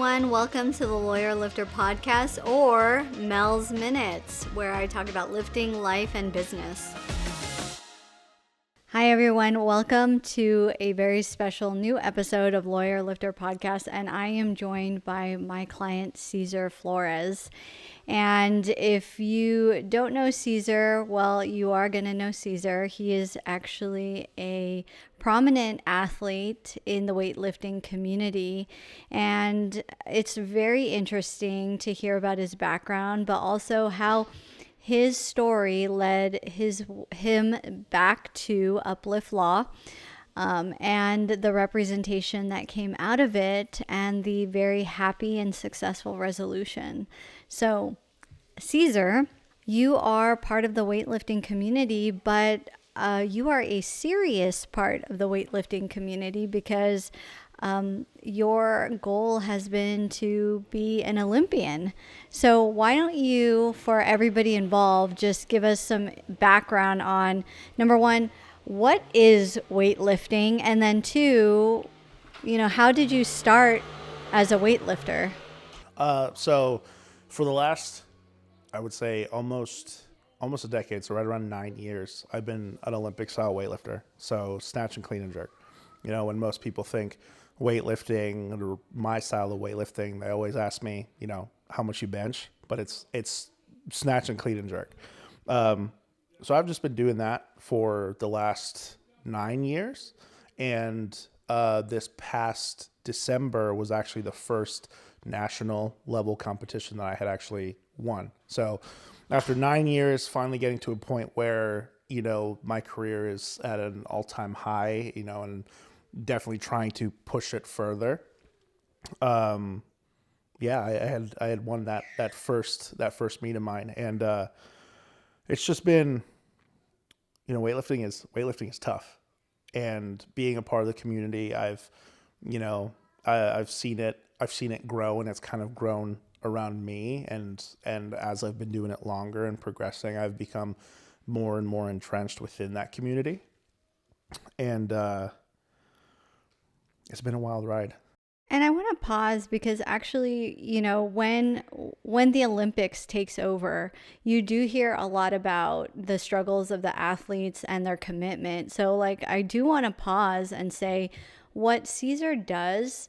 everyone. Welcome to the Lawyer Lifter podcast, or Mel's Minutes, where I talk about lifting, life, and business. Hi, everyone. Welcome to a very special new episode of Lawyer Lifter podcast, and I am joined by my client, Cesar Flores. And if you don't know Cesar, well, you are going to know Cesar. He is actually a prominent athlete in the weightlifting community. And it's very interesting to hear about his background, but also how his story led him back to Uplift Law. And the representation that came out of it and the very happy and successful resolution. So, Cesar, you are part of the weightlifting community, but you are a serious part of the weightlifting community because your goal has been to be an Olympian. So why don't you, for everybody involved, just give us some background on, number one, what is weightlifting? And then two, how did you start as a weightlifter? So for the last, I would say almost a decade, so right around 9 years, I've been an Olympic style weightlifter. So snatch and clean and jerk. When most people think weightlifting or my style of weightlifting, they always ask me, how much you bench, but it's snatch and clean and jerk. So I've just been doing that for the last 9 years. And this past December was actually the first national level competition that I had actually won. So after 9 years, finally getting to a point where, my career is at an all-time high, and definitely trying to push it further. I had won that first meet of mine. And it's just been, weightlifting is tough, and being a part of the community, I've seen it grow, and it's kind of grown around me. And as I've been doing it longer and progressing, I've become more and more entrenched within that community. And it's been a wild ride. And I want to pause because actually, when the Olympics takes over, you do hear a lot about the struggles of the athletes and their commitment. So I do want to pause and say what Cesar does.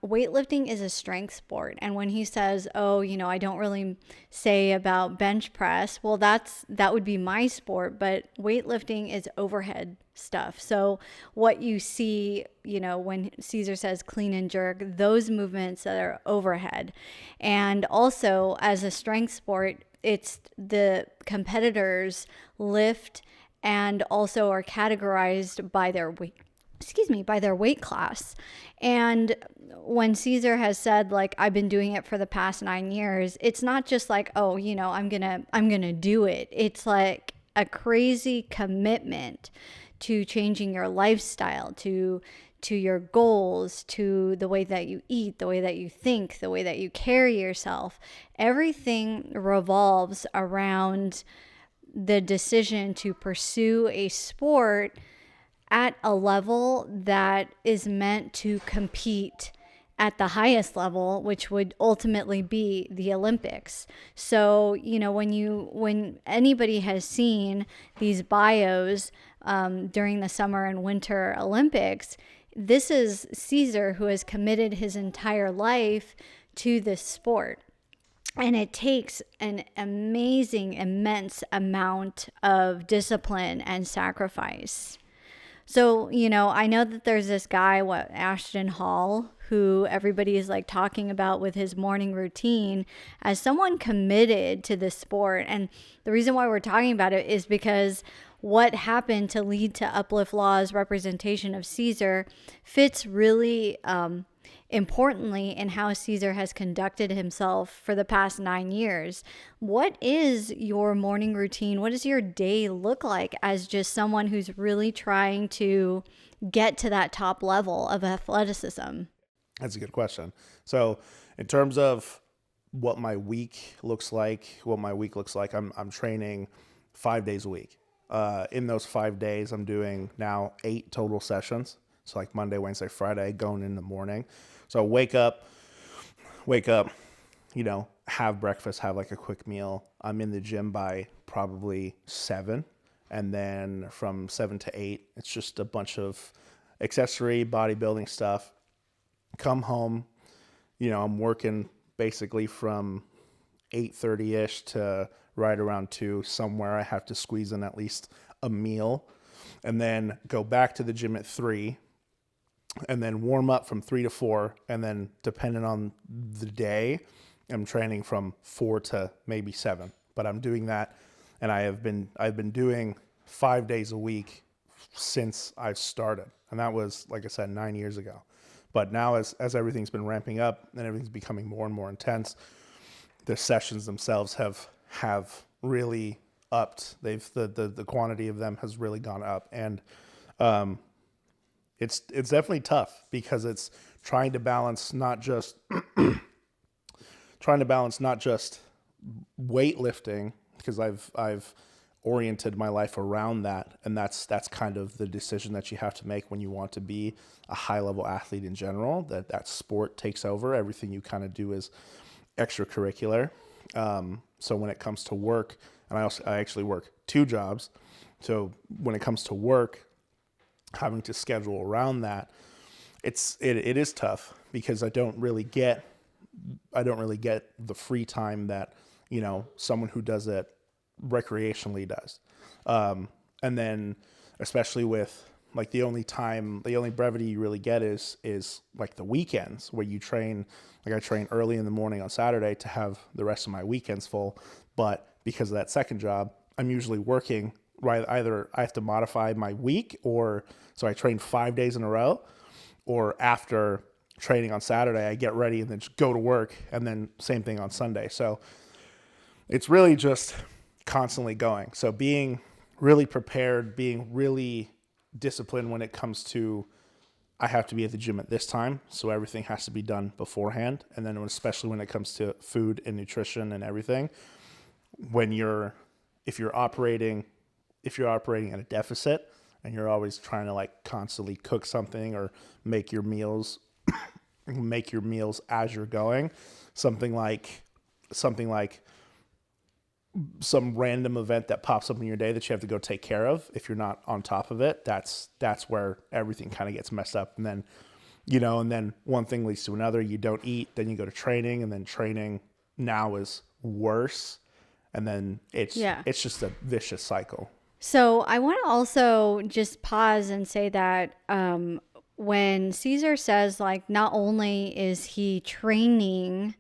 Weightlifting is a strength sport. And when he says, I don't really say about bench press, well, that would be my sport, but weightlifting is overhead stuff. So what you see, when Cesar says clean and jerk, those movements that are overhead. And also as a strength sport, it's the competitors lift and also are categorized by their weight class. And when Cesar has said, I've been doing it for the past 9 years, it's not just I'm gonna do it. It's like a crazy commitment to changing your lifestyle, to your goals, to the way that you eat, the way that you think, the way that you carry yourself. Everything revolves around the decision to pursue a sport at a level that is meant to compete at the highest level, which would ultimately be the Olympics. So, when anybody has seen these bios during the summer and winter Olympics, this is Cesar who has committed his entire life to this sport. And it takes an amazing, immense amount of discipline and sacrifice. So, I know that there's this guy, Ashton Hall, who everybody is talking about with his morning routine as someone committed to this sport. And the reason why we're talking about it is because what happened to lead to Uplift Law's representation of Cesar fits really importantly in how Cesar has conducted himself for the past 9 years. What is your morning routine? What does your day look like as just someone who's really trying to get to that top level of athleticism? That's a good question. So in terms of what my week looks like, I'm training 5 days a week. In those 5 days, I'm doing now 8 total sessions. So Monday, Wednesday, Friday, going in the morning. So I wake up, wake up, have breakfast, have like a quick meal. I'm in the gym by probably 7. And then from 7 to 8, it's just a bunch of accessory bodybuilding stuff. Come home, I'm working basically from 8:30-ish to right around 2. Somewhere I have to squeeze in at least a meal, and then go back to the gym at 3, and then warm up from 3 to 4, and then depending on the day, I'm training from 4 to maybe 7. But I'm doing that, and I've been doing 5 days a week since I've started, and that was, like I said, 9 years ago. But now as everything's been ramping up and everything's becoming more and more intense, the sessions themselves have really upped. The quantity of them has really gone up, and it's definitely tough because it's trying to balance not just weightlifting, because I've oriented my life around that, and that's kind of the decision that you have to make when you want to be a high level athlete in general, that sport takes over. Everything you kind of do is extracurricular. So when it comes to work, and I actually work 2 jobs, so when it comes to work, having to schedule around that, it is tough because I don't really get the free time that someone who does it recreationally does. And then especially with like the only brevity you really get is like the weekends where you train. Like I train early in the morning on Saturday to have the rest of my weekends full. But because of that second job, I'm usually working, right? Either I have to modify my week, or so I train 5 days in a row, or after training on Saturday, I get ready and then just go to work, and then same thing on Sunday. So it's really just constantly going. So being really prepared, being really disciplined when it comes to, I have to be at the gym at this time, so everything has to be done beforehand. And then especially when it comes to food and nutrition and everything, if you're operating at a deficit and you're always trying to like constantly cook something or make your meals as you're going, something like some random event that pops up in your day that you have to go take care of, if you're not on top of it, that's where everything kind of gets messed up. And then, and then one thing leads to another. You don't eat, then you go to training, and then training now is worse. And then it's just a vicious cycle. So I want to also just pause and say that when Cesar says, like, not only is he training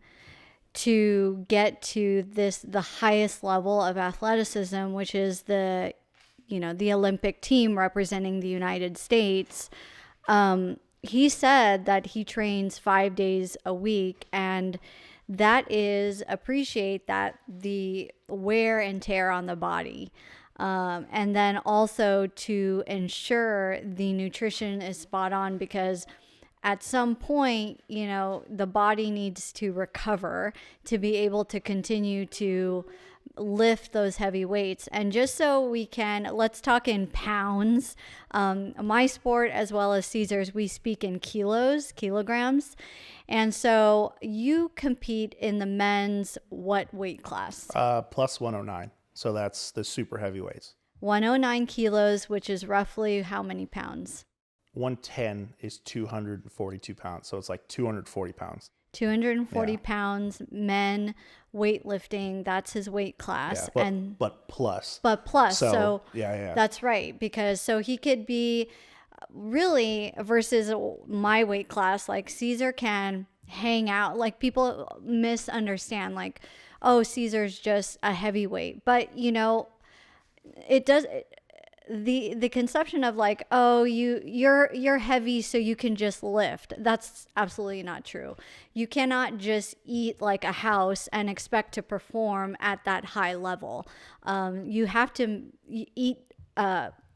to get to the highest level of athleticism, which is the Olympic team representing the United States, he said that he trains 5 days a week, and that is appreciate that the wear and tear on the body. And then also to ensure the nutrition is spot on, because at some point, the body needs to recover to be able to continue to lift those heavy weights. And just so let's talk in pounds. My sport, as well as Cesar's, we speak in kilograms. And so you compete in the men's what weight class? Plus 109. So that's the super heavyweights. 109 kilos, which is roughly how many pounds? 110 is 242 pounds. So it's like 240 pounds. 240 pounds, men weightlifting. That's his weight class. Yeah, but plus. So yeah. That's right. Because so he could be really, versus my weight class, like Cesar can hang out. Like people misunderstand, like, oh, Cesar's just a heavyweight. But, it does. The conception of like, oh, you're heavy so you can just lift, that's absolutely not true. You cannot just eat like a house and expect to perform at that high level. You have to eat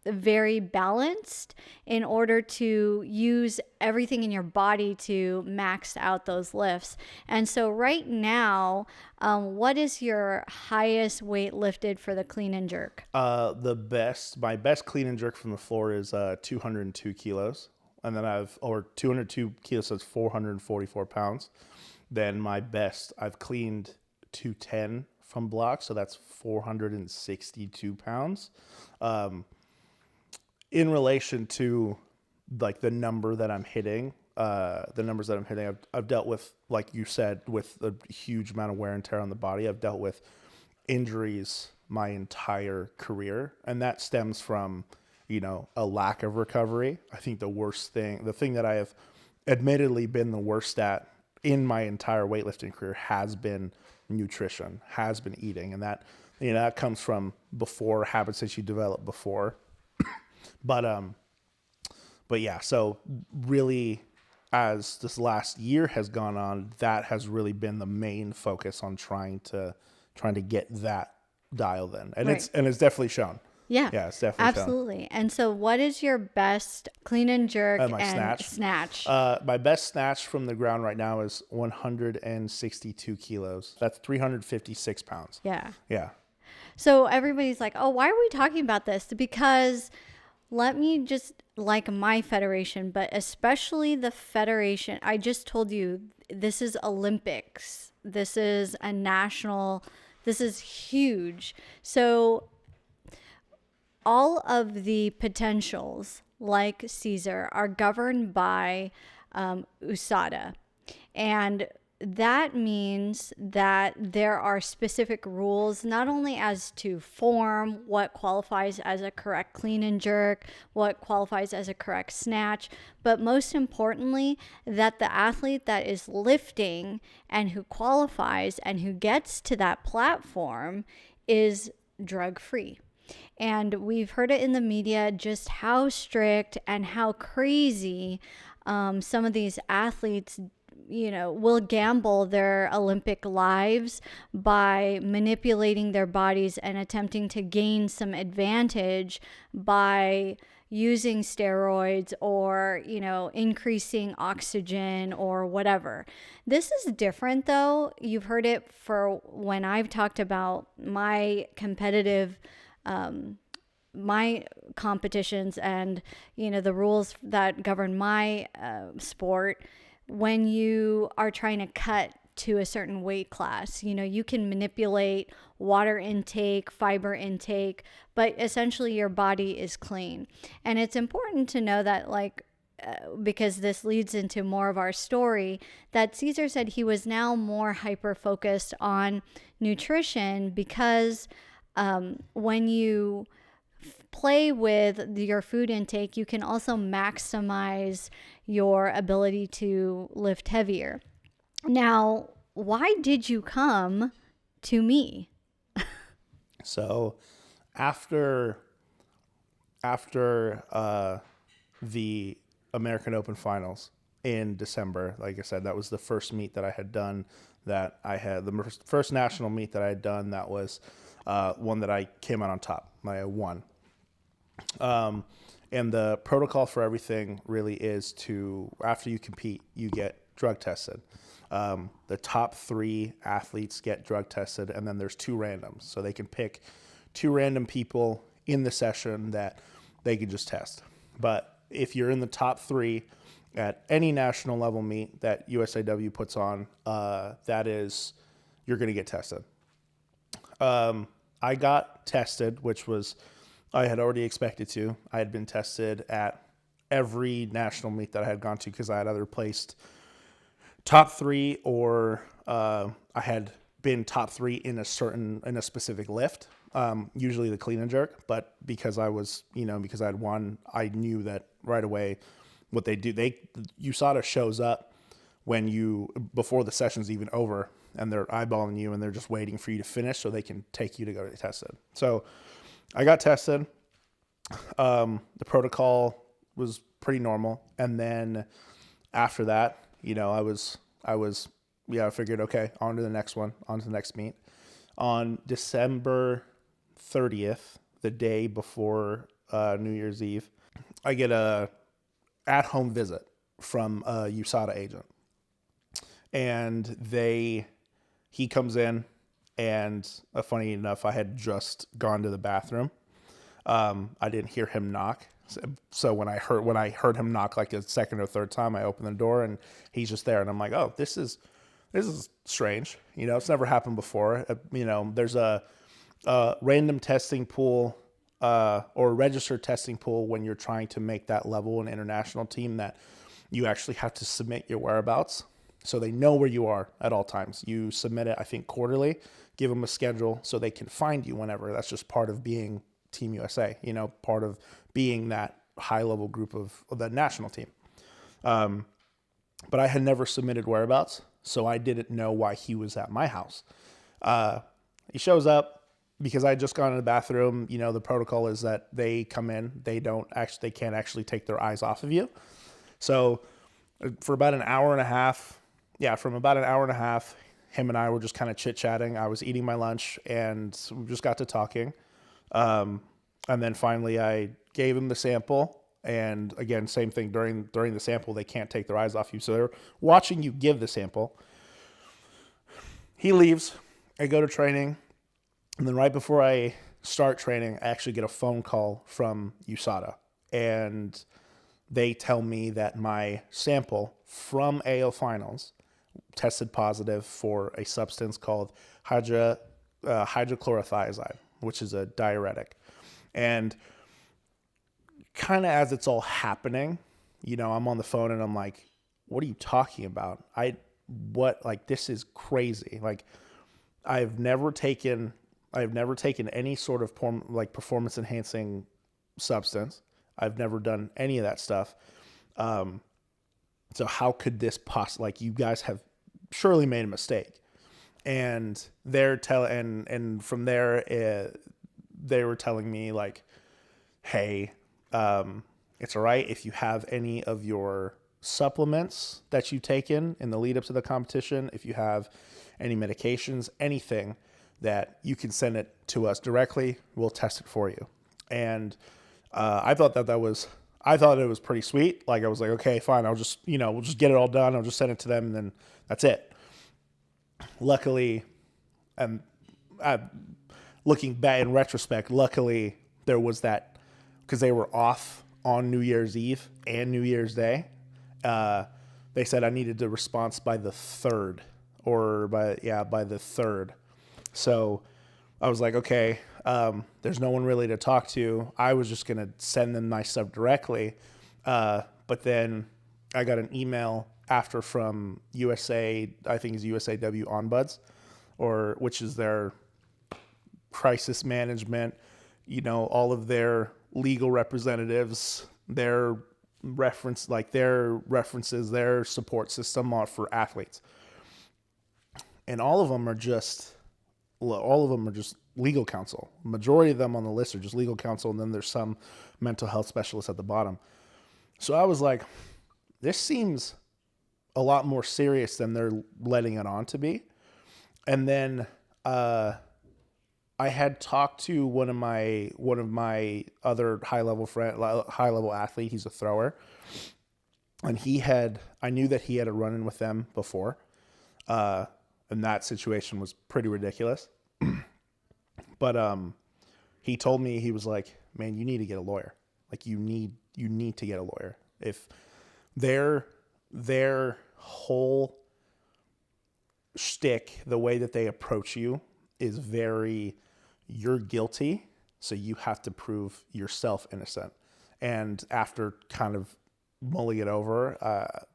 very balanced in order to use everything in your body to max out those lifts. And so right now, what is your highest weight lifted for the clean and jerk? My best clean and jerk from the floor is 202 kilos. and then or 202 kilos, so it's 444 pounds. Then my best, I've cleaned 210 from blocks, so that's 462 pounds. In relation to like the number that I'm hitting, the numbers that I'm hitting, I've dealt with, like you said, with a huge amount of wear and tear on the body. I've dealt with injuries my entire career, and that stems from, a lack of recovery. I think the thing that I have admittedly been the worst at in my entire weightlifting career has been nutrition, has been eating. And that, that comes from before, habits that you develop before. But yeah, so really, as this last year has gone on, that has really been the main focus on trying to get that dialed in. And Right. it's definitely shown. Yeah. Yeah, it's definitely shown. Absolutely. And so what is your best clean and jerk My and snatch. snatch? My best snatch from the ground right now is 162 kilos. That's 356 pounds. Yeah. Yeah. So everybody's like, oh, why are we talking about this? Because let me just, like my federation, but especially the federation, I just told you, this is Olympics. This is a national, this is huge. So all of the potentials, like Cesar, are governed by USADA. And that means that there are specific rules, not only as to form, what qualifies as a correct clean and jerk, what qualifies as a correct snatch, but most importantly, that the athlete that is lifting and who qualifies and who gets to that platform is drug-free. And we've heard it in the media just how strict and how crazy some of these athletes will gamble their Olympic lives by manipulating their bodies and attempting to gain some advantage by using steroids or, increasing oxygen or whatever. This is different though. You've heard it for when I've talked about my competitive my competitions and the rules that govern my sport. When you are trying to cut to a certain weight class, you can manipulate water intake, fiber intake, but essentially your body is clean. And it's important to know that, because this leads into more of our story, that Cesar said he was now more hyper focused on nutrition because when you play with your food intake, you can also maximize your ability to lift heavier. Now, why did you come to me? So after the American Open Finals in December, like I said, that was the first meet that I had done, that I had the first national meet that I had done, that was one that I came out on top. I won. And the protocol for everything really is to, after you compete, you get drug tested. The top 3 athletes get drug tested, and then there's 2 randoms. So they can pick 2 random people in the session that they can just test. But if you're in the top 3 at any national level meet that USAW puts on, you're going to get tested. I got tested, which was, I had already expected to. I had been tested at every national meet that I had gone to because I had either placed top 3 or I had been top 3 in a specific lift, usually the clean and jerk. But because I was, because I had won, I knew that right away what they do. USADA shows up before the session's even over, and they're eyeballing you and they're just waiting for you to finish so they can take you to go get tested. So I got tested. The protocol was pretty normal. And then after that, I figured, okay, on to the next one, on to the next meet. On December 30th, the day before New Year's Eve, I get a at-home visit from a USADA agent. And he comes in, and funny enough, I had just gone to the bathroom. I didn't hear him knock. So when I heard him knock like a second or third time, I opened the door and he's just there. And I'm like, oh, this is strange. It's never happened before. There's a random testing pool or registered testing pool when you're trying to make that level an international team, that you actually have to submit your whereabouts so they know where you are at all times. You submit it, I think, quarterly, give them a schedule so they can find you whenever. That's just part of being Team USA, part of being that high level group of the national team. But I had never submitted whereabouts, so I didn't know why he was at my house. He shows up because I had just gone to the bathroom. The protocol is that they come in, they can't actually take their eyes off of you. So for about an hour and a half, him and I were just kind of chit-chatting. I was eating my lunch and we just got to talking. And then finally I gave him the sample. And again, same thing during the sample, they can't take their eyes off you. So they're watching you give the sample. He leaves. I go to training. And then right before I start training, I actually get a phone call from USADA. And they tell me that my sample from AO finals tested positive for a substance called hydrochlorothiazide, which is a diuretic. And kind of as it's all happening, I'm on the phone and I'm like, what are you talking about? This is crazy. Like, I've never taken any sort of performance enhancing substance. I've never done any of that stuff. So how could this you guys have surely made a mistake. And and from there, they were telling me like, hey, it's all right if you have any of your supplements that you've taken in the lead up to the competition, if you have any medications, anything, that you can send it to us directly. We'll test it for you. And I thought it was pretty sweet. Like, I was like, okay, fine. I'll just, we'll just get it all done. I'll just send it to them and then that's it. Luckily, looking back in retrospect, there was that, because they were off on New Year's Eve and New Year's Day. They said I needed the response by the 3rd by the 3rd. So I was like, okay, there's no one really to talk to. I was just going to send them my stuff directly. But then I got an email after from USA, I think is USAW Ombuds, which is their crisis management, all of their legal representatives, their references, their support system for athletes. And all of them are just legal counsel. Majority of them on the list are just legal counsel, and then there's some mental health specialists at the bottom. So I was like, this seems a lot more serious than they're letting it on to be. And then I had talked to one of my other high level athlete. He's a thrower, and I knew that he had a run-in with them before. And that situation was pretty ridiculous. But he told me, he was like, man, you need to get a lawyer. Like, you need to get a lawyer. If their whole shtick, the way that they approach you is you're guilty, so you have to prove yourself innocent. And after kind of mulling it over,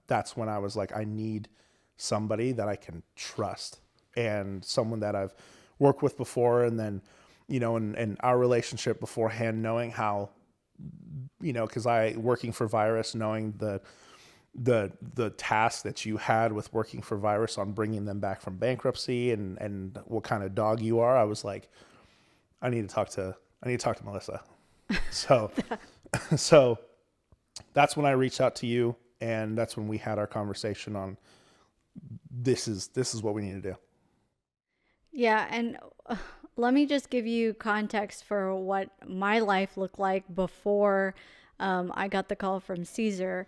that's when I was like, I need somebody that I can trust, and someone that I've worked with before. And then, in our relationship beforehand, knowing how, because working for Virus, knowing the task that you had with working for Virus on bringing them back from bankruptcy and what kind of dog you are, I was like, I need to talk to Melissa. So that's when I reached out to you, and that's when we had our conversation on this is what we need to do. Yeah, and let me just give you context for what my life looked like before I got the call from Cesar.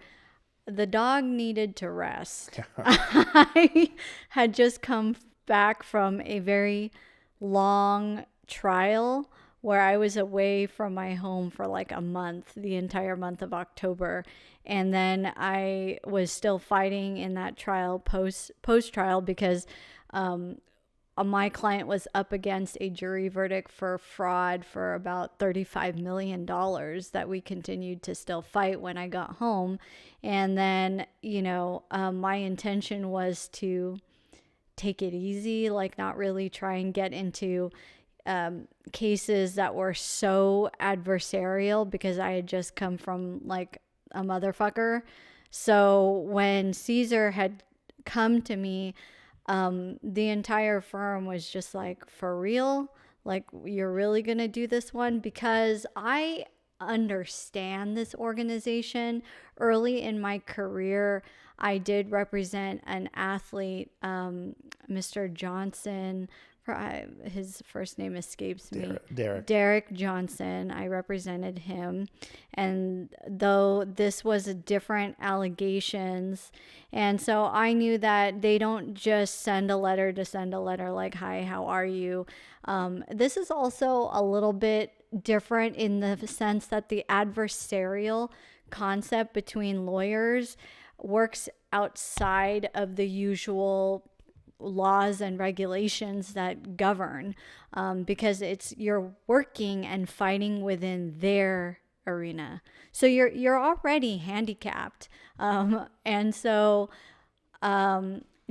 The dog needed to rest. I had just come back from a very long trial where I was away from my home for like a month, the entire month of October. And then I was still fighting in that trial, post trial, because my client was up against a jury verdict for fraud for about $35 million that we continued to still fight when I got home. And then, my intention was to take it easy, like not really try and get into cases that were so adversarial, because I had just come from like a motherfucker. So when Cesar had come to me, the entire firm was just like, for real? Like, you're really going to do this one? Because I understand this organization. Early in my career, I did represent an athlete, Mr. Johnson. His first name escapes me. Derek Johnson. I represented him. And though this was different allegations, and so I knew that they don't just send a letter to send a letter like, hi, how are you? This is also a little bit different in the sense that the adversarial concept between lawyers works outside of the usual laws and regulations that govern, because you're working and fighting within their arena, so you're already handicapped, and so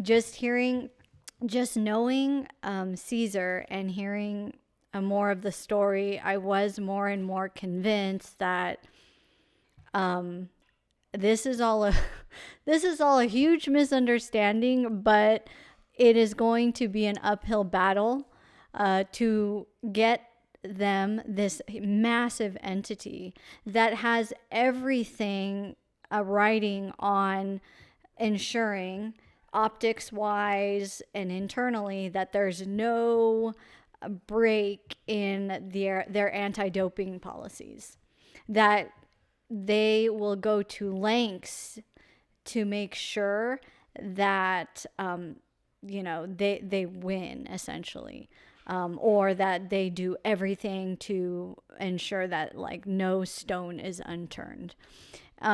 just knowing Cesar and hearing more of the story, I was more and more convinced that this is all a huge misunderstanding, but it is going to be an uphill battle to get them this massive entity that has everything writing on ensuring, optics wise and internally, that there's no break in their anti-doping policies, that they will go to lengths to make sure that they win, essentially, or that they do everything to ensure that like no stone is unturned.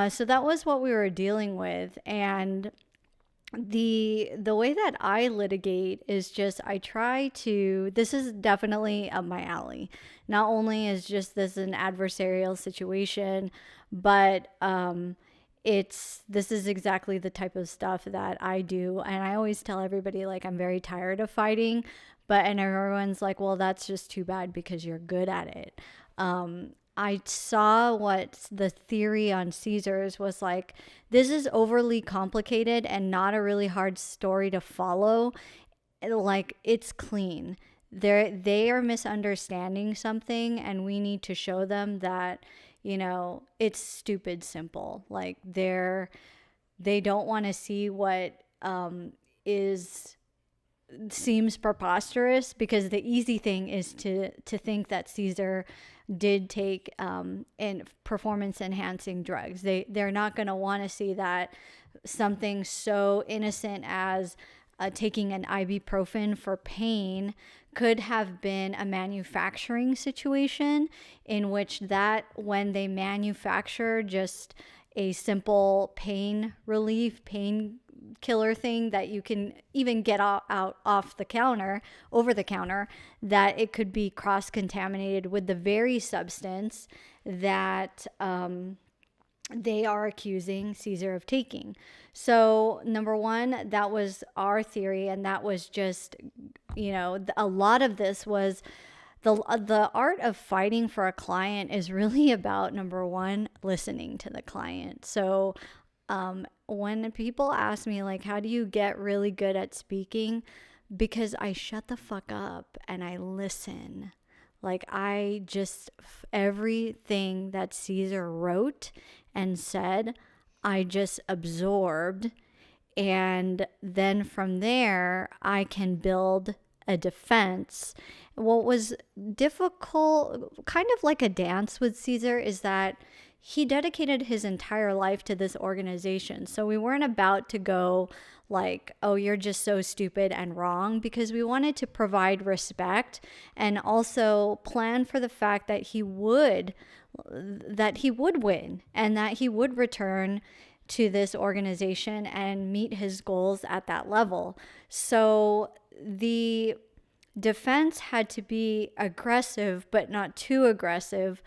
So that was what we were dealing with. And the way that I litigate is just, I try to, this is definitely up my alley. Not only is just this an adversarial situation, but this is exactly the type of stuff that I do. And I always tell everybody, like, I'm very tired of fighting, and everyone's like, well, that's just too bad because you're good at it. I saw what the theory on Caesars was like. This is overly complicated and not a really hard story to follow. Like, it's clean. They are misunderstanding something, and we need to show them that, it's stupid simple. Like, they don't want to see what seems preposterous, because the easy thing is to think that Cesar did take in performance enhancing drugs. They're not going to want to see that something so innocent as taking an ibuprofen for pain could have been a manufacturing situation, in which that when they manufacture just a simple pain relief, pain killer thing that you can even get out off the counter, over the counter, that it could be cross-contaminated with the very substance that they are accusing Cesar of taking. So number one, that was our theory, and that was just, a lot of this was the art of fighting for a client is really about, number one, listening to the client. So when people ask me, like, how do you get really good at speaking? Because I shut the fuck up and I listen. Like, everything that Cesar wrote and said, I just absorbed. And then from there, I can build a defense. What was difficult, kind of like a dance with Cesar, is that he dedicated his entire life to this organization. So we weren't about to go like, oh, you're just so stupid and wrong, because we wanted to provide respect and also plan for the fact that he would win and that he would return to this organization and meet his goals at that level. So the defense had to be aggressive, but not too aggressive,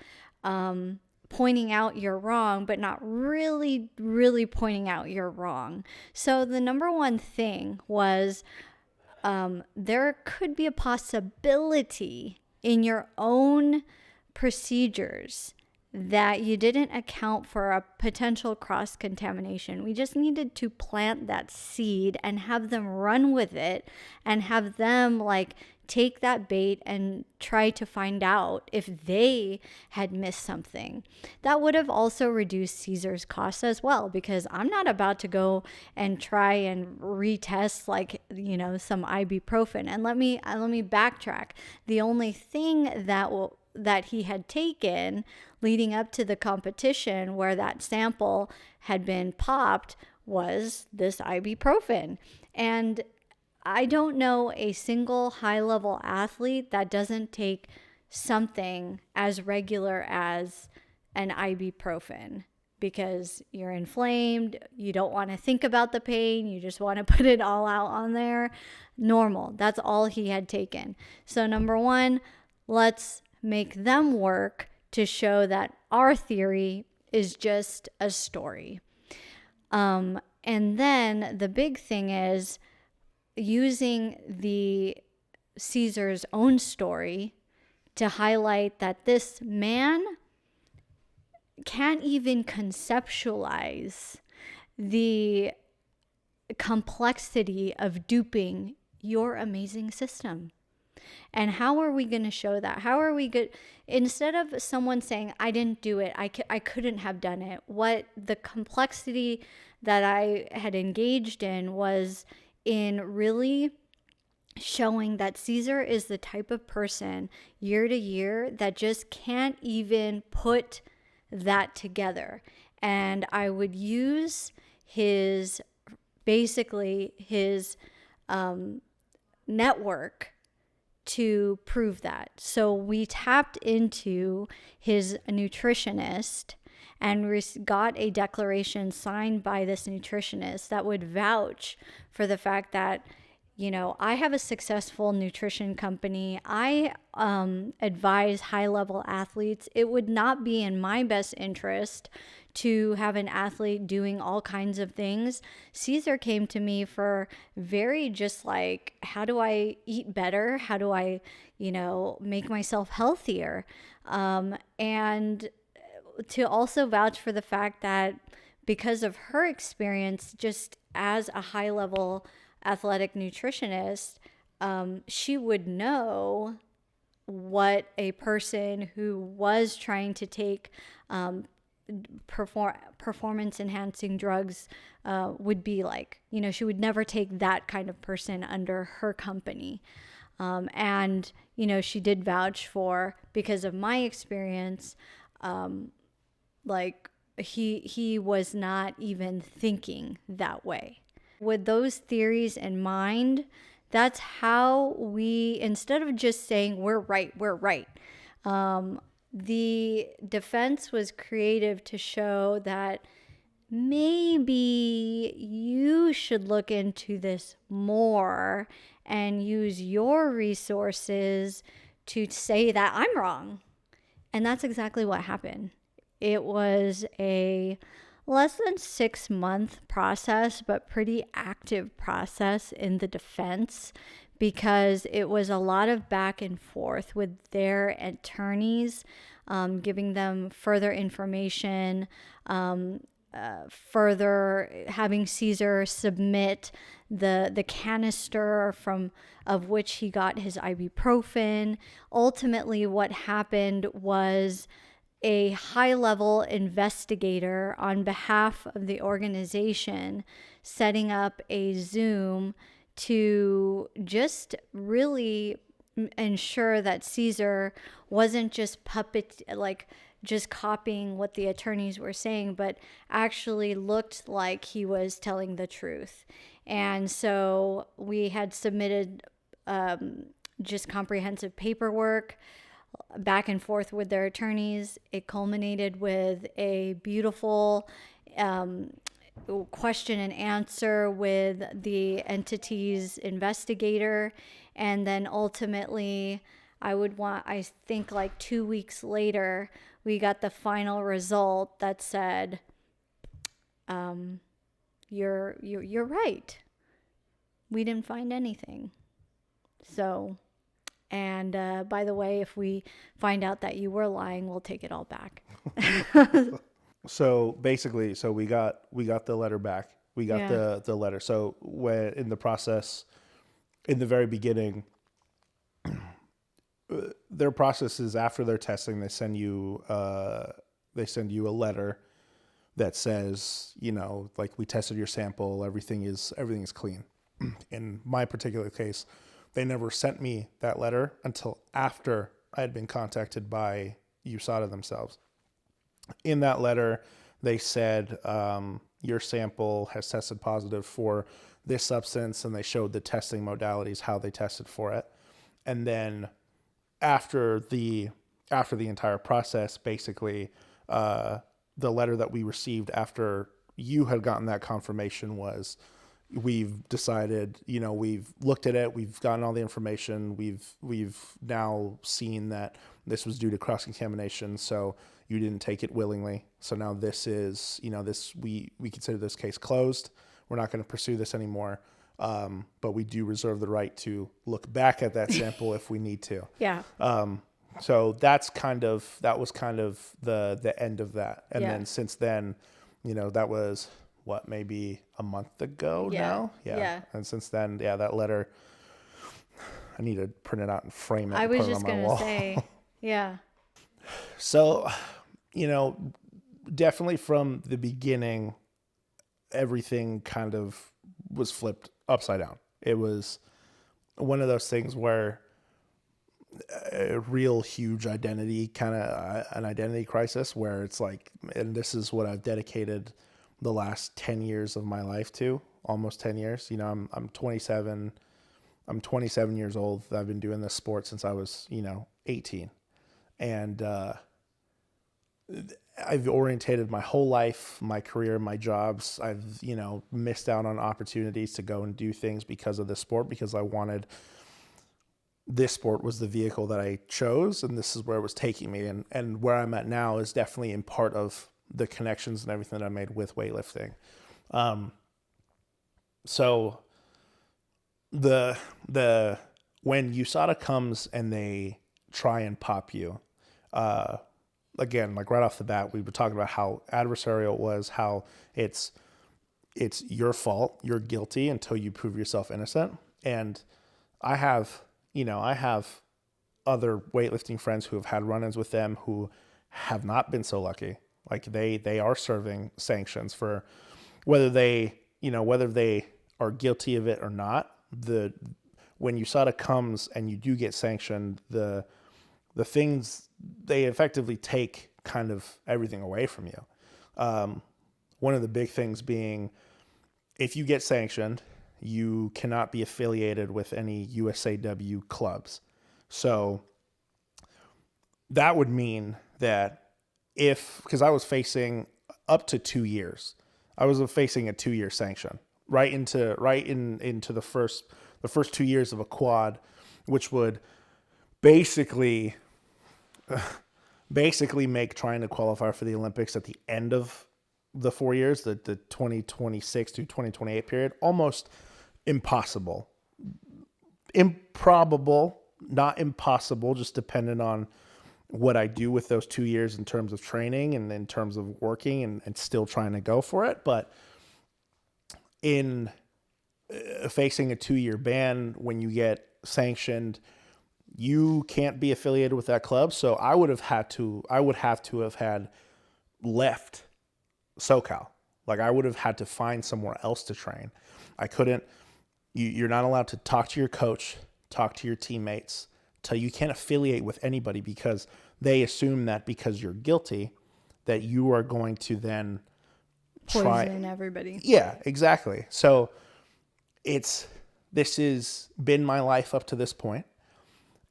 pointing out you're wrong, but not really, really pointing out you're wrong. So the number one thing was there could be a possibility in your own procedures that you didn't account for a potential cross-contamination. We just needed to plant that seed and have them run with it and have them like take that bait and try to find out if they had missed something. That would have also reduced Cesar's costs as well, because I'm not about to go and try and retest like, some ibuprofen. And let me backtrack. The only thing that he had taken leading up to the competition where that sample had been popped was this ibuprofen. And I don't know a single high-level athlete that doesn't take something as regular as an ibuprofen, because you're inflamed, you don't want to think about the pain, you just want to put it all out on there. Normal. That's all he had taken. So number one, let's make them work to show that our theory is just a story. And then the big thing is using the Cesar's own story to highlight that this man can't even conceptualize the complexity of duping your amazing system. And how are we going to show that? How are we good? Instead of someone saying, I didn't do it, I couldn't have done it. What the complexity that I had engaged in was in really showing that Cesar is the type of person year to year that just can't even put that together. And I would use his network to prove that. So we tapped into his nutritionist and got a declaration signed by this nutritionist that would vouch for the fact that, I have a successful nutrition company. I advise high-level athletes. It would not be in my best interest to have an athlete doing all kinds of things. Cesar came to me for very just like, how do I eat better? How do I, make myself healthier? And to also vouch for the fact that because of her experience, just as a high-level athletic nutritionist, she would know what a person who was trying to take performance enhancing drugs would be like. She would never take that kind of person under her company. And she did vouch for, because of my experience, like he was not even thinking that way. With those theories in mind, that's how we, instead of just saying we're right, the defense was creative to show that maybe you should look into this more and use your resources to say that I'm wrong. And that's exactly what happened. It was a less than 6-month process, but pretty active process in the defense, because it was a lot of back and forth with their attorneys, giving them further information, further having Cesar submit the canister of which he got his ibuprofen. Ultimately, what happened was a high-level investigator on behalf of the organization setting up a Zoom to just really ensure that Cesar wasn't just just copying what the attorneys were saying, but actually looked like he was telling the truth. And so we had submitted just comprehensive paperwork back and forth with their attorneys. It culminated with a beautiful question and answer with the entity's investigator. And then ultimately, I think like 2 weeks later, we got the final result that said, you're right. We didn't find anything. So, and by the way, if we find out that you were lying, we'll take it all back. So basically, so we got the letter back. We got the letter. So when in the process, in the very beginning, their process is after their testing, they send you a letter that says, you know, like, we tested your sample, everything is clean. In my particular case, they never sent me that letter until after I had been contacted by USADA themselves. In that letter, they said, your sample has tested positive for this substance, and they showed the testing modalities, how they tested for it. And then after the entire process, basically, the letter that we received after you had gotten that confirmation was, we've decided, you know, we've looked at it, we've gotten all the information, we've now seen that this was due to cross-contamination, so you didn't take it willingly. So now this is, you know, this, we consider this case closed. We're not going to pursue this anymore. But we do reserve the right to look back at that sample if we need to. Yeah. So that was kind of the end of that. And then since then, you know, that was maybe a month ago now? Yeah. And since then, that letter, I need to print it out and frame it. I and was put it just on my going to wall. say, yeah. So, you know, definitely from the beginning, everything kind of was flipped upside down. It was one of those things where a real huge identity, kind of an identity crisis, where it's like, and this is what I've dedicated the last 10 years of my life to, almost 10 years. You know, I'm 27. I'm 27 years old. I've been doing this sport since I was, 18. And I've orientated my whole life, my career, my jobs. I've, missed out on opportunities to go and do things because of this sport, because I wanted, this sport was the vehicle that I chose, and this is where it was taking me. And where I'm at now is definitely in part of the connections and everything that I made with weightlifting. So the when USADA comes and they try and pop you, again, like right off the bat, we were talking about how adversarial it was, how it's your fault, you're guilty until you prove yourself innocent. And I have other weightlifting friends who have had run-ins with them who have not been so lucky. Like they are serving sanctions for whether they are guilty of it or not. When USADA comes and you do get sanctioned, the things, they effectively take kind of everything away from you. One of the big things being, if you get sanctioned, you cannot be affiliated with any USAW clubs. So that would mean that because I was facing up to 2 years, I was facing a 2-year sanction right into the first 2 years of a quad, which would basically make trying to qualify for the Olympics at the end of the 4 years, the 2026 to 2028 period, almost impossible. Improbable, not impossible, just dependent on what I do with those 2 years in terms of training and in terms of working and still trying to go for it. But in facing a 2-year ban, when you get sanctioned, you can't be affiliated with that club. So I would have to have had left SoCal. Like I would have had to find somewhere else to train. I couldn't, you're not allowed to talk to your coach, talk to your teammates, you can't affiliate with anybody, because they assume that because you're guilty, that you are going to then try. Poison everybody. Yeah, exactly. So this has been my life up to this point.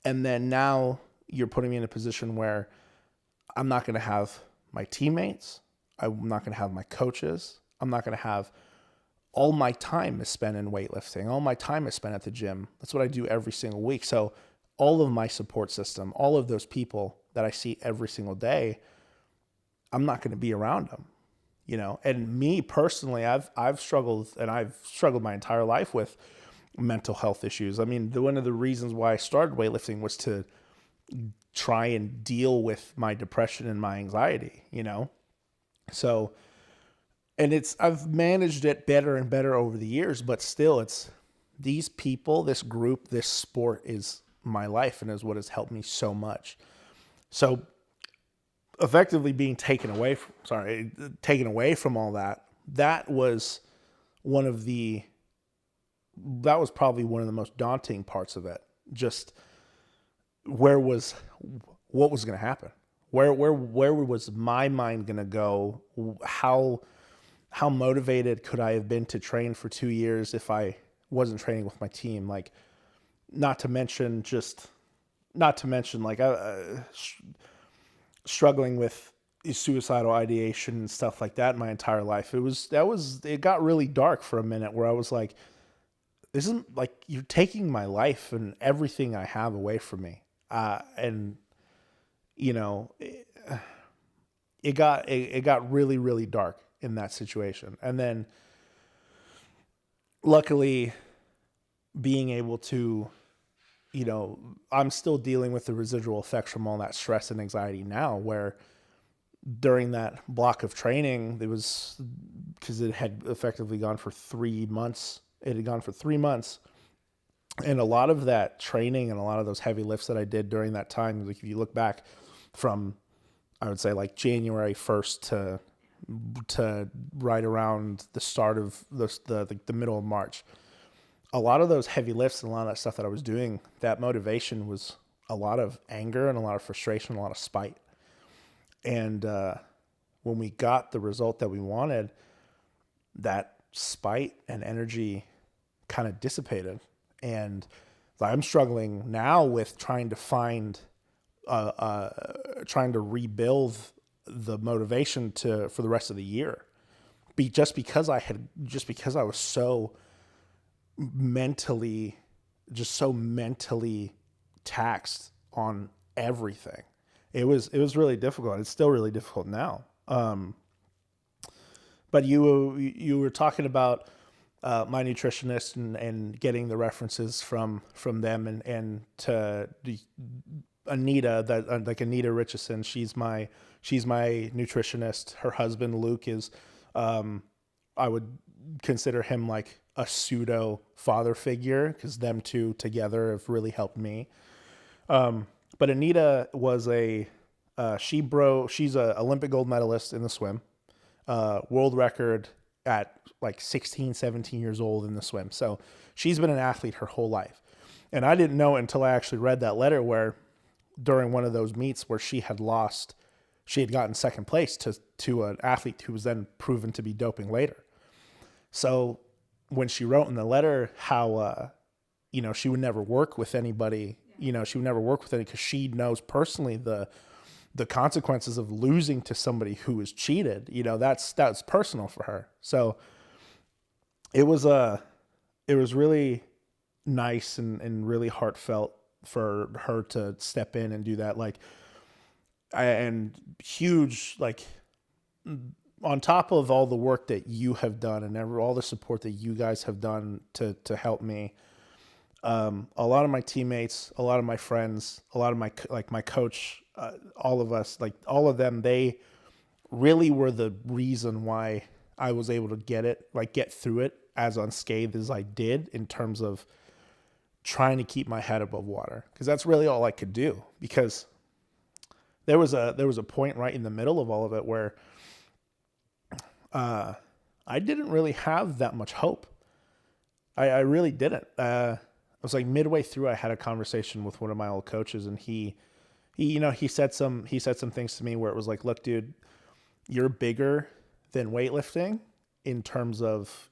And then now you're putting me in a position where I'm not going to have my teammates. I'm not going to have my coaches. I'm not going to have all my time is spent in weightlifting. All my time is spent at the gym. That's what I do every single week. So all of my support system, all of those people that I see every single day, I'm not going to be around them, you know? And me personally, I've struggled, and I've struggled my entire life with mental health issues. I mean, one of the reasons why I started weightlifting was to try and deal with my depression and my anxiety, you know? So, and I've managed it better and better over the years, but still it's these people, this group, this sport is my life and is what has helped me so much. So effectively being taken away from all that, that was probably one of the most daunting parts of it. Just what was going to happen? Where was my mind going to go? How motivated could I have been to train for 2 years if I wasn't training with my team? Like, not to mention like struggling with suicidal ideation and stuff like that my entire life. It got really dark for a minute where I was like, this isn't like, you're taking my life and everything I have away from me. And you know, it got really, really dark in that situation. And then luckily being able to, you know, I'm still dealing with the residual effects from all that stress and anxiety now, where during that block of training, because it had effectively gone for 3 months. It had gone for 3 months. And a lot of that training and a lot of those heavy lifts that I did during that time, like if you look back from, I would say like January 1st to right around the start of the middle of March, a lot of those heavy lifts and a lot of that stuff that I was doing, that motivation was a lot of anger and a lot of frustration, a lot of spite. And when we got the result that we wanted, that spite and energy kind of dissipated. And I'm struggling now with trying to rebuild the motivation for the rest of the year. Just because I was so mentally taxed on everything. It was really difficult. It's still really difficult now. But you were talking about my nutritionist and getting the references from them and to Anita, that like Anita Richardson. She's my nutritionist. Her husband Luke is, I would consider him like a pseudo father figure, because them two together have really helped me. But Anita was she's a Olympic gold medalist in the swim, world record at like 16, 17 years old in the swim. So she's been an athlete her whole life. And I didn't know until I actually read that letter where during one of those meets where she had gotten second place to an athlete who was then proven to be doping later. So when she wrote in the letter how, she would never work with anybody, because she knows personally the consequences of losing to somebody who is cheated, that's personal for her. So it was really nice and really heartfelt for her to step in and do that. And huge, on top of all the work that you have done and all the support that you guys have done to help me, a lot of my teammates, a lot of my friends, a lot of my coach, all of us, all of them, they really were the reason why I was able to get through it as unscathed as I did, in terms of trying to keep my head above water. Because that's really all I could do, because there was a point right in the middle of all of it where I didn't really have that much hope. I really didn't. I was like midway through, I had a conversation with one of my old coaches, and he he said some things to me where it was like, look, dude, you're bigger than weightlifting in terms of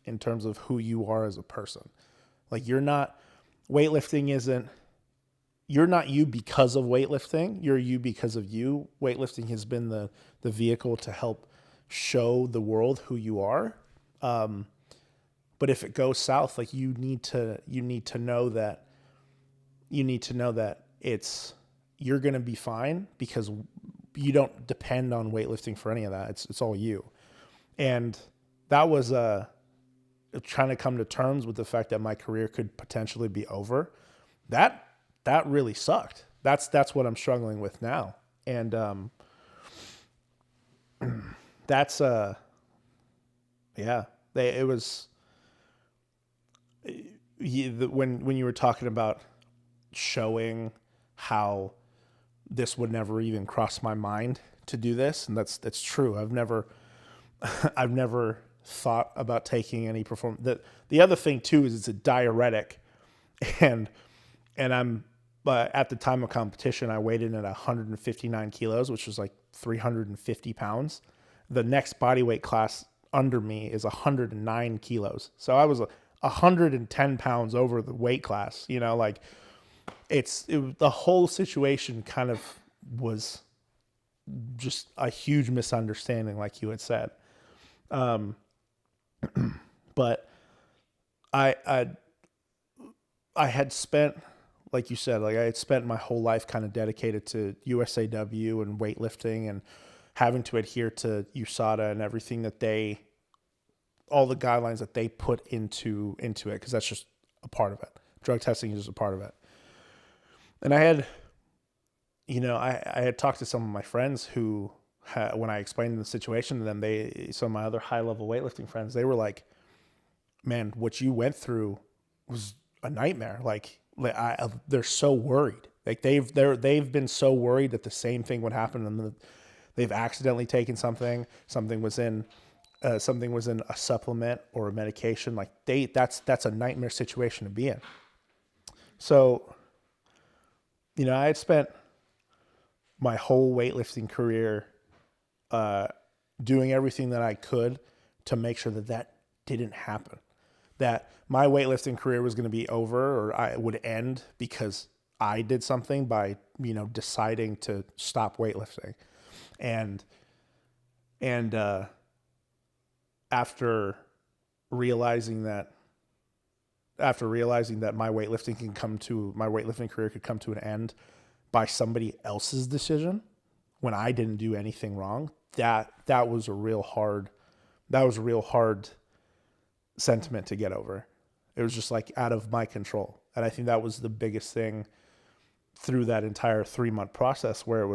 who you are as a person. Like you're not you because of weightlifting. You're you because of you. Weightlifting has been the vehicle to help show the world who you are. But if it goes south, like you need to know that you're going to be fine because you don't depend on weightlifting for any of that. It's all you. And that was trying to come to terms with the fact that my career could potentially be over. That really sucked. That's what I'm struggling with now. And that's yeah. It was when you were talking about showing how this would never even cross my mind to do this, and that's true. I've never thought about taking any The other thing too is it's a diuretic, and I'm at the time of competition I weighed in at 159 kilos, which was like 350 pounds. The next body weight class under me is 109 kilos, so I was 110 pounds over the weight class. Like the whole situation kind of was just a huge misunderstanding, like you had said. But I had spent, like you said, like I had spent my whole life kind of dedicated to USAW and weightlifting and having to adhere to USADA and everything all the guidelines that they put into it, because that's just a part of it. Drug testing is just a part of it. And I had talked to some of my friends who, when I explained the situation to them, some of my other high level weightlifting friends, they were like, man, what you went through was a nightmare. They're so worried. Like they've been so worried that the same thing would happen, and they've accidentally taken something was in a supplement or a medication. Like that's a nightmare situation to be in. So, I had spent my whole weightlifting career doing everything that I could to make sure that didn't happen. That my weightlifting career was going to be over, or I would end because I did something by, deciding to stop weightlifting. And after realizing that my weightlifting career could come to an end by somebody else's decision when I didn't do anything wrong, that was a real hard sentiment to get over. It was just like out of my control. And I think that was the biggest thing through that entire 3-month process, where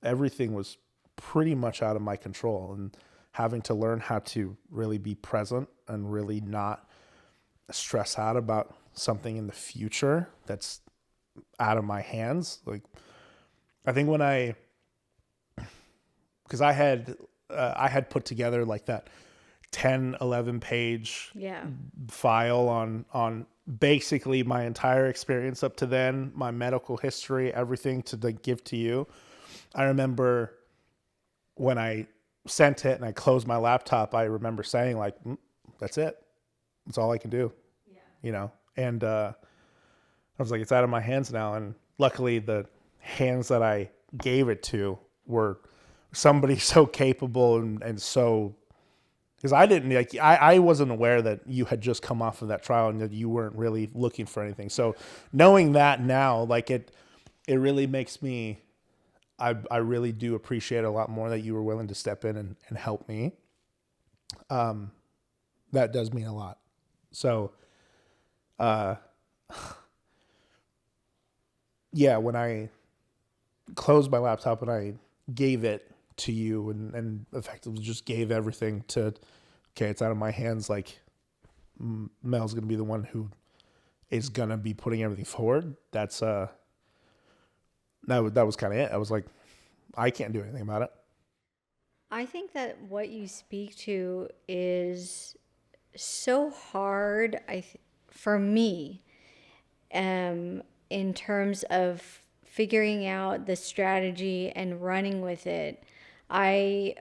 everything was pretty much out of my control, and having to learn how to really be present and really not stress out about something in the future that's out of my hands. Like, I think because I had put together like that 10-11 page file on basically my entire experience up to then, my medical history, everything to give to you. I remember when I sent it and I closed my laptop, I remember saying like, that's it. That's all I can do. And I was like, it's out of my hands now. And luckily the hands that I gave it to were somebody so capable and so, because I wasn't aware that you had just come off of that trial and that you weren't really looking for anything. So knowing that now, like it really makes me, I really do appreciate a lot more that you were willing to step in and help me. That does mean a lot. So, yeah, when I closed my laptop and I gave it to you and effectively just gave everything to, okay, it's out of my hands. Like, Mel's going to be the one who is going to be putting everything forward. That was kind of it. I was like, I can't do anything about it. I think that what you speak to is so hard for me, in terms of figuring out the strategy and running with it. I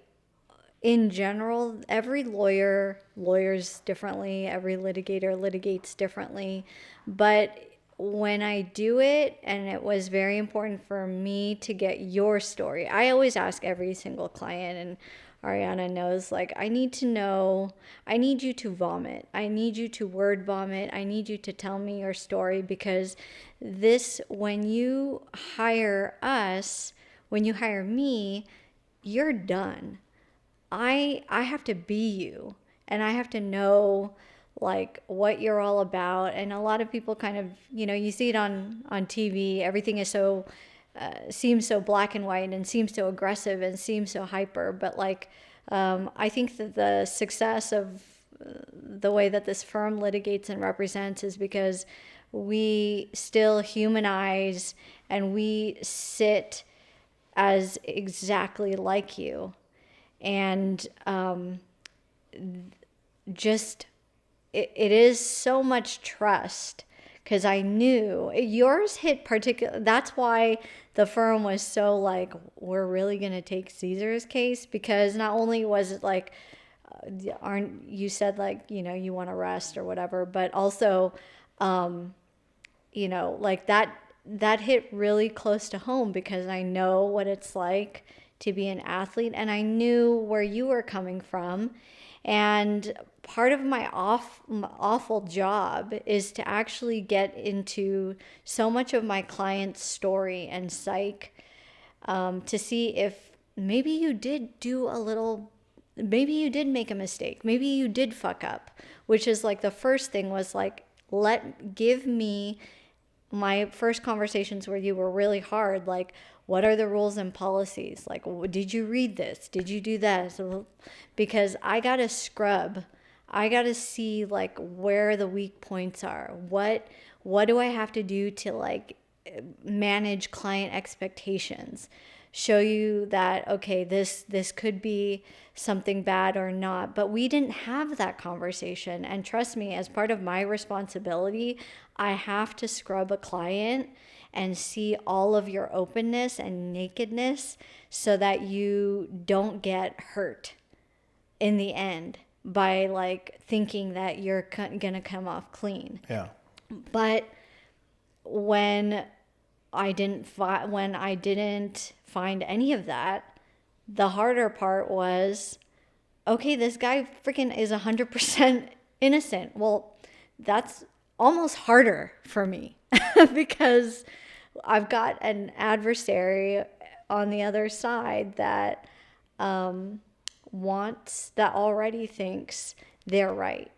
In general, every lawyer lawyers differently, every litigator litigates differently. But when I do it, and it was very important for me to get your story, I always ask every single client, and Ariana knows, like, I need to know, I need you to vomit. I need you to word vomit. I need you to tell me your story, because this, when you hire us, when you hire me, you're done. I have to be you, and I have to know like what you're all about. And a lot of people kind of, you see it on TV. Everything is so seems so black and white, and seems so aggressive, and seems so hyper. But like, I think that the success of the way that this firm litigates and represents is because we still humanize, and we sit as exactly like you. And just it is so much trust, because I knew yours hit particular. That's why the firm was so like, we're really going to take Cesar's case, because not only was it like, aren't you said like, you want to rest or whatever, but also like that hit really close to home, because I know what it's like to be an athlete, and I knew where you were coming from. And part of my awful job is to actually get into so much of my client's story and psych, to see if maybe you did do a little, maybe you did make a mistake, maybe you did fuck up, which is like the first thing was like, give me, my first conversations with you were really hard. Like, what are the rules and policies? Like, did you read this? Did you do that? So, because I got to scrub. I got to see like where the weak points are. What do I have to do to like manage client expectations? Show you that, okay, this could be something bad or not. But we didn't have that conversation. And trust me, as part of my responsibility, I have to scrub a client and see all of your openness and nakedness, so that you don't get hurt in the end by like thinking that you're gonna come off clean. Yeah. But when I didn't find any of that, the harder part was, okay, this guy freaking is 100% innocent. Well, that's almost harder for me because I've got an adversary on the other side that that already thinks they're right.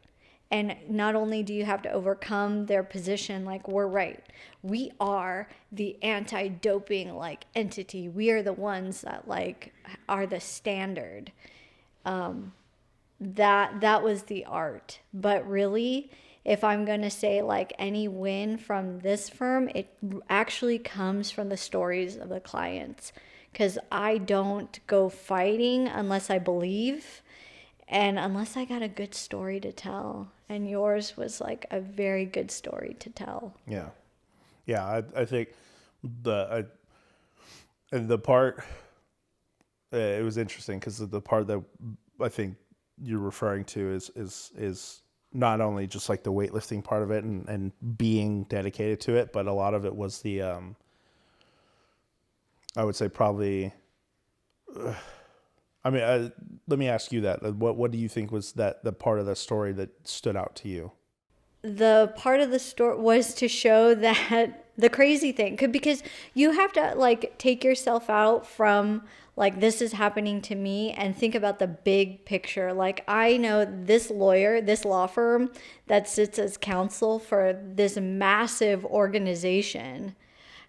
And not only do you have to overcome their position, like, we're right. We are the anti-doping like entity. We are the ones that like are the standard. That was the art. But really, if I'm going to say like any win from this firm, it actually comes from the stories of the clients. Because I don't go fighting unless I believe, and unless I got a good story to tell. And yours was like a very good story to tell. Yeah. Yeah. I think the part, it was interesting because the part that I think you're referring to is not only just like the weightlifting part of it and being dedicated to it, but a lot of it was the, I would say probably, let me ask you that. What do you think was the part of the story that stood out to you? The part of the story was to show that the crazy thing, because you have to like take yourself out from like, this is happening to me, and think about the big picture. Like, I know this law firm that sits as counsel for this massive organization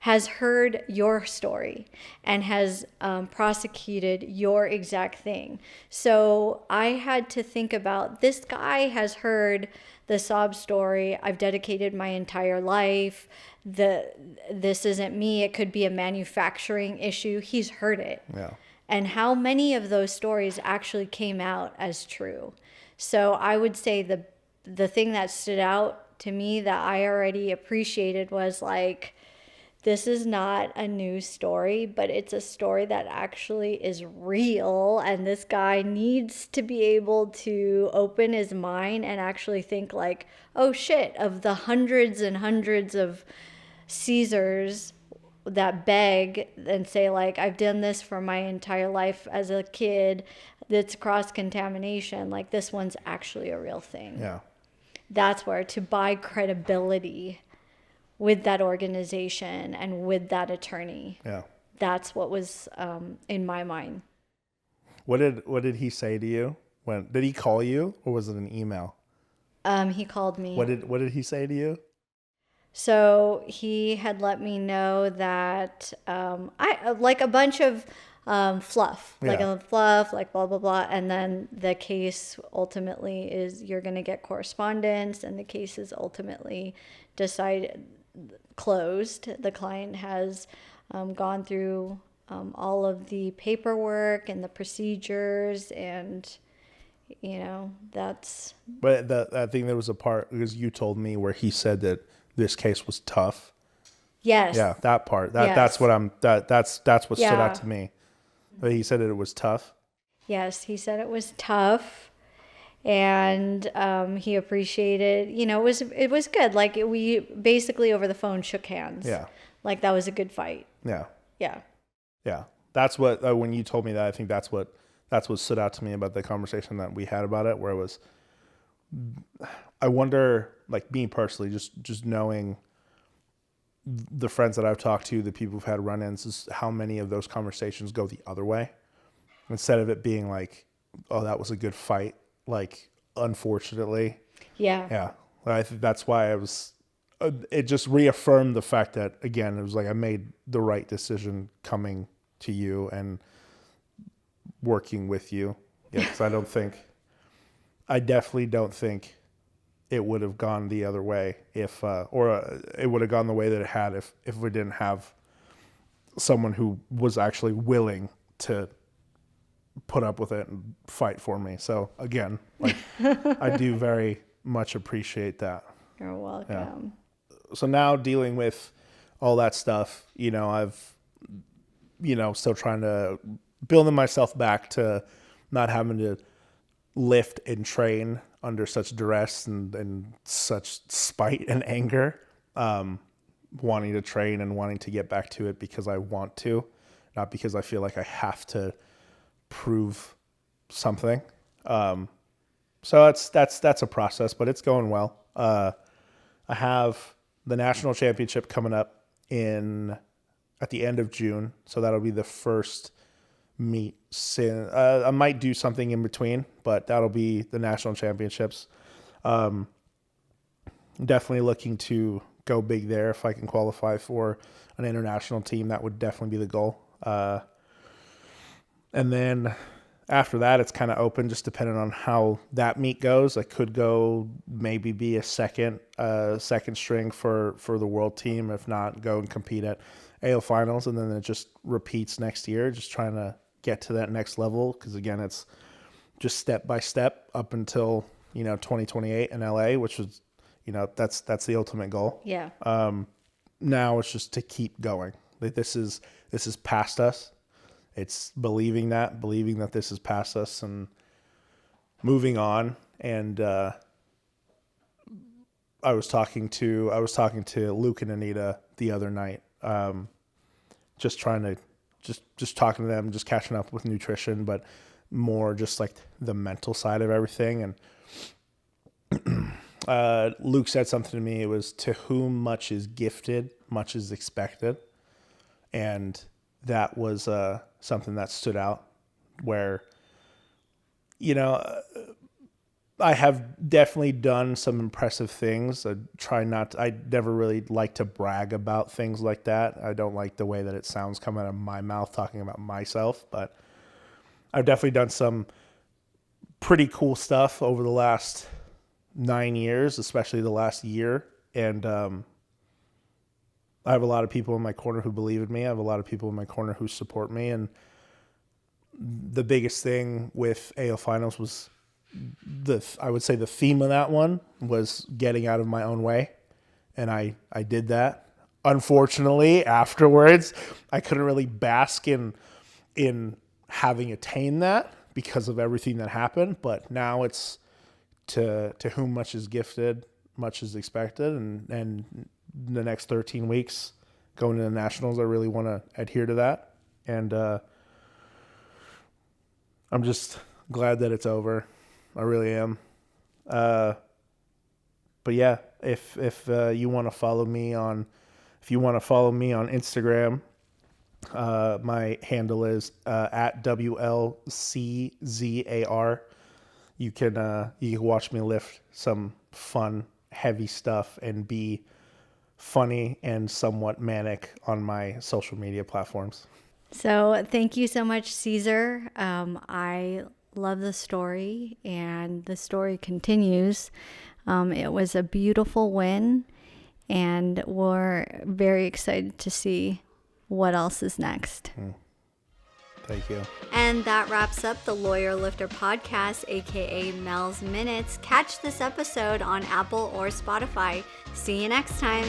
has heard your story and has prosecuted your exact thing. So I had to think about, this guy has heard the sob story. I've dedicated my entire life. This isn't me. It could be a manufacturing issue. He's heard it. Yeah. And how many of those stories actually came out as true? So I would say the thing that stood out to me that I already appreciated was like, this is not a news story, but it's a story that actually is real. And this guy needs to be able to open his mind and actually think like, oh shit, of the hundreds and hundreds of Caesars that beg and say like, I've done this for my entire life as a kid, that's cross contamination, like this one's actually a real thing. Yeah. That's where to buy credibility with that organization and with that attorney. Yeah. That's what was in my mind. What did he say to you? When did he call you, or was it an email? He called me. What did he say to you? So he had let me know that I like a bunch of fluff, like Yeah. a fluff, like blah blah blah, and then the case ultimately is you're going to get correspondence, and the case is ultimately closed. The client has gone through all of the paperwork and the procedures, and that's. But I think there was a part, because you told me, where he said that this case was tough. Yes. Yeah, that part. That's Yes. that's what stood Yeah. out to me. But he said that it was tough. Yes, he said it was tough, and he appreciated. It was good. Like we basically over the phone shook hands. Yeah. Like that was a good fight. Yeah. Yeah. Yeah. That's what when you told me that, I think that's what stood out to me about the conversation that we had about it, where it was, I wonder, like me personally, just knowing the friends that I've talked to, the people who've had run-ins, is how many of those conversations go the other way. Instead of it being like, oh, that was a good fight, like, unfortunately. Yeah. Yeah. I think that's why it just reaffirmed the fact that, again, it was like I made the right decision coming to you and working with you. Yeah, because I definitely don't think it would have gone the other way if, it would have gone the way that it had if we didn't have someone who was actually willing to put up with it and fight for me. So again, like, I do very much appreciate that. You're welcome. So now dealing with all that stuff, I've, still trying to building myself back to not having to lift and train under such duress and such spite and anger, wanting to train and wanting to get back to it because I want to, not because I feel like I have to prove something. So that's a process, but it's going well. I have the national championship coming up at the end of June, so that'll be the first meet. I might do something in between, but that'll be the national championships. Definitely looking to go big there. If I can qualify for an international team, that would definitely be the goal. And then after that, it's kind of open, just depending on how that meet goes. I could go maybe be a second string for the world team. If not, go and compete at AO finals, and then it just repeats next year, just trying to get to that next level. Because again, it's just step by step up until 2028 in LA, which is that's the ultimate goal. Yeah. Now it's just to keep going. Like this is past us. It's believing that this is past us and moving on. And I was talking to Luke and Anita the other night, just trying to just talking to them, just catching up with nutrition, but more just like the mental side of everything. And Luke said something to me. It was, to whom much is gifted, much is expected. And that was something that stood out, where, I have definitely done some impressive things. I never really like to brag about things like that. I don't like the way that it sounds coming out of my mouth talking about myself, but I've definitely done some pretty cool stuff over the last 9 years, especially the last year. And I have a lot of people in my corner who believe in me. I have a lot of people in my corner who support me. And the biggest thing with AO Finals was I would say the theme of that one was getting out of my own way. And I did that. unfortunately, afterwards, I couldn't really bask in having attained that because of everything that happened. But now it's to whom much is gifted, much is expected, and the next 13 weeks going to the nationals, I really want to adhere to that. And I'm just glad that it's over. I really am. But yeah, if you want to follow me on Instagram, my handle is at WLCZAR. You can watch me lift some fun, heavy stuff and be funny and somewhat manic on my social media platforms. So thank you so much, Cesar. I love the story, and the story continues. It was a beautiful win, and we're very excited to see what else is next. Thank you. And that wraps up the Lawyer Lifter podcast, aka Mel's Minutes. Catch this episode on Apple or Spotify. See you next time.